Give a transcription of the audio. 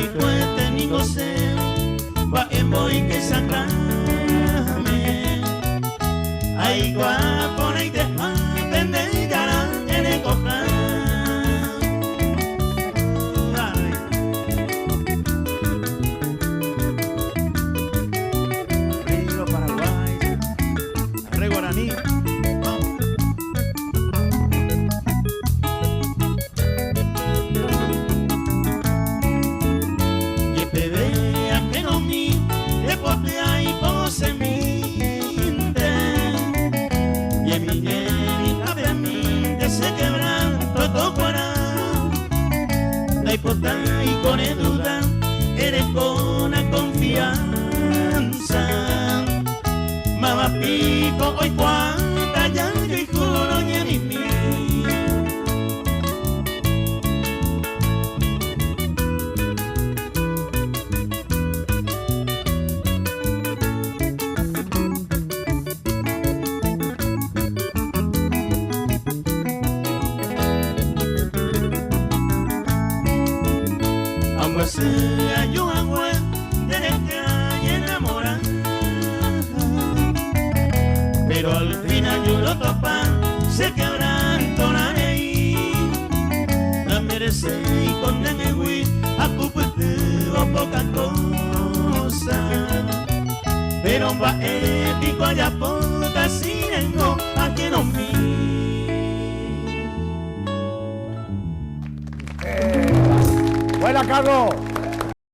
Ay, cuete ni goce, va en boy que sacame. Ay, guapo, ni te apende ya en el cofre. Río Paraguay, Re Guaraní. Y con duda eres con la confianza. Mamá pico hoy cuanta ya yo y juro ni a mí. Sea yo agua de calle enamorada, pero al final yo lo topa, se quebranto la ley, la merece y condene güey, a cupeteo poca cosa, pero va épico allá poca sinengo a que no me. Buena, Carlos.